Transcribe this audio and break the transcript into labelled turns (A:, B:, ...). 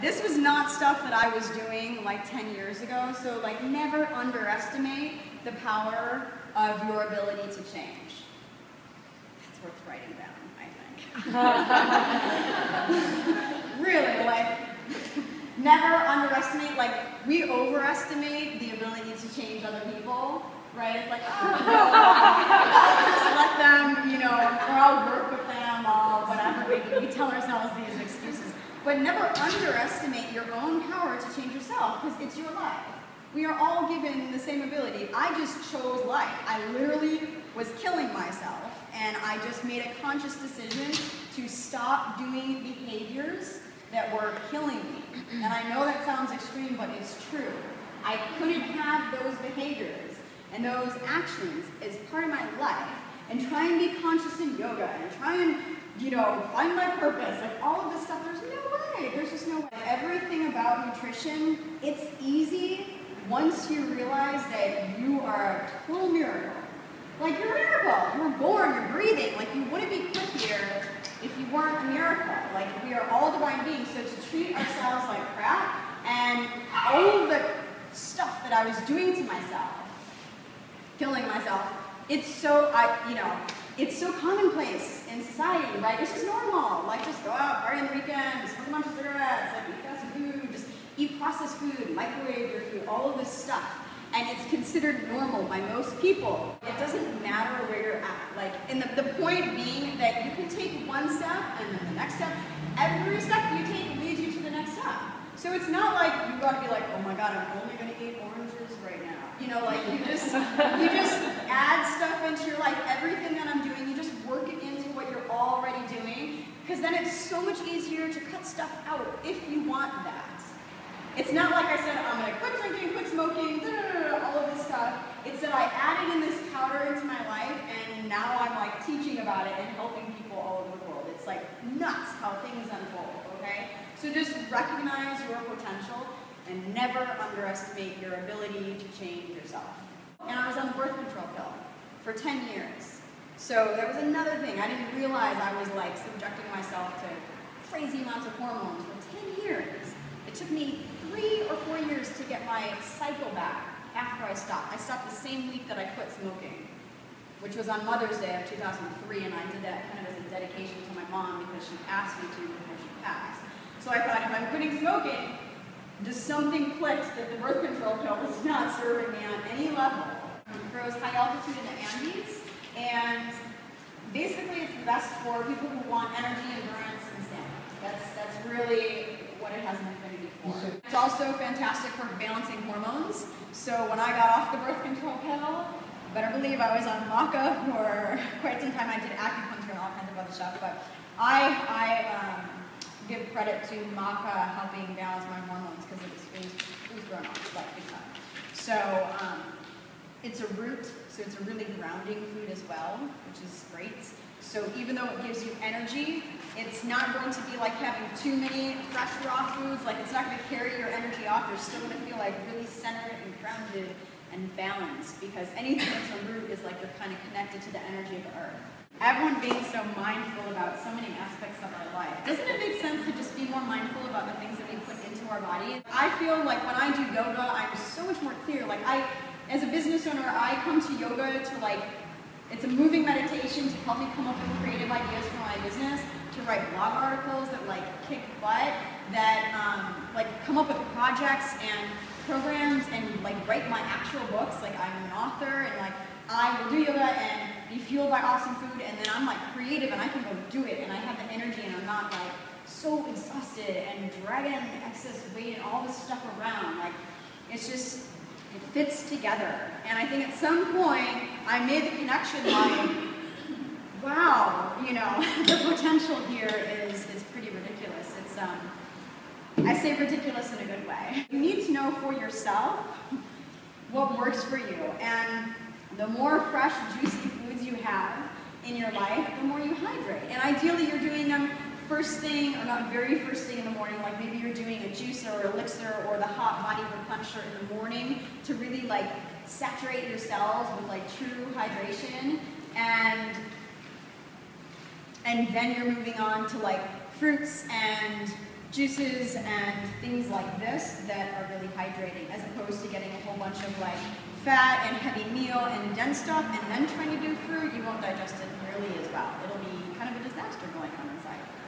A: This was not stuff that I was doing like 10 years ago, so like never underestimate the power of your ability to change. That's worth writing down, I think. Really, like, never underestimate, like, we overestimate the ability to change other people, right? It's like, oh, no, I'll just let them, you know, or I'll work with them, I'll whatever. We tell ourselves these excuses. But never underestimate your own power to change yourself, because it's your life. We are all given the same ability. I just chose life. I literally was killing myself, and I just made a conscious decision to stop doing behaviors that were killing me. And I know that sounds extreme, but it's true. I couldn't have those behaviors and those actions as part of my life and try and be conscious in yoga and try and, you know, find my purpose. Like all of this stuff, there's no way. There's just no way. Everything about nutrition, it's easy once you realize that you are a total miracle. Like you're a miracle. You were born, you're breathing. Like you wouldn't be put here if you weren't a miracle. Like we are all divine beings. So to treat ourselves like crap and all of the stuff that I was doing to myself, killing myself, it's so, it's so commonplace in society, right? It's just normal. Like just go out, party on the weekend, smoke a bunch of cigarettes, like eat fast food, just eat processed food, microwave your food, all of this stuff. And it's considered normal by most people. It doesn't matter where you're at. Like, and the point being that you can take one step and then the next step. Every step you take leads you to the next step. So it's not like you gotta be like, oh my God, I'm only gonna eat oranges right now. You know, like you just add stuff into your life. Everything that I'm doing, you just work it into what you're already doing, because then it's so much easier to cut stuff out if you want that. It's not like I said, I'm gonna quit drinking, quit smoking, all of this stuff. It's that I added in this powder into my life, and now I'm like teaching about it and helping people all over the world. It's like nuts how things unfold, okay? So just recognize your potential and never underestimate your ability to change yourself. And I was on the birth control pill for 10 years. So that was another thing. I didn't realize I was like subjecting myself to crazy amounts of hormones for 10 years. It took me 3 or 4 years to get my cycle back after I stopped. I stopped the same week that I quit smoking, which was on Mother's Day of 2003, and I did that kind of as a dedication to my mom because she asked me to before she passed. So I thought, if I'm quitting smoking, just something clicked that the birth control pill was not serving me on any level. It grows high altitude in the Andes, and basically it's the best for people who want energy, endurance, and stamina. That's really what it has an affinity for. It's also fantastic for balancing hormones. So when I got off the birth control pill, better believe I was on maca for quite some time. I did acupuncture and all kinds of other stuff, but I give credit to maca helping balance my hormones because it was thrown off like big time. So it's a root, so it's a really grounding food as well, which is great. So even though it gives you energy, it's not going to be like having too many fresh raw foods. Like it's not going to carry your energy off. You're still going to feel like really centered and grounded and balanced, because anything that's a root is like you're kind of connected to the energy of the earth. Everyone being so mindful about so many aspects of our life. Doesn't it make sense to just be more mindful about the things that we put into our body? I feel like when I do yoga, I'm so much more clear. Like as a business owner, I come to yoga to it's a moving meditation to help me come up with creative ideas for my business, to write blog articles that kick butt, that come up with projects and programs and write my actual books. Like I'm an author, and I will do yoga and be fueled by awesome food, and then I'm creative and I can go do it, and I have the energy, and I'm not so exhausted and dragging excess weight and all this stuff around. It's just, it fits together. And I think at some point I made the connection wow, the potential here is pretty ridiculous. It's I say ridiculous in a good way. You need to know for yourself what works for you, and the more fresh, juicy foods you have in your life, the more you hydrate. And ideally you're doing them first thing, or not very first thing in the morning, like maybe you're doing a juicer or elixir or the hot body replenisher in the morning to really saturate your cells with true hydration, and then you're moving on to fruits and juices and things like this that are really hydrating, as opposed to getting a whole bunch of like fat and heavy meal and dense stuff and then trying to do fruit. You won't digest it nearly as well. It'll be kind of a disaster going on inside.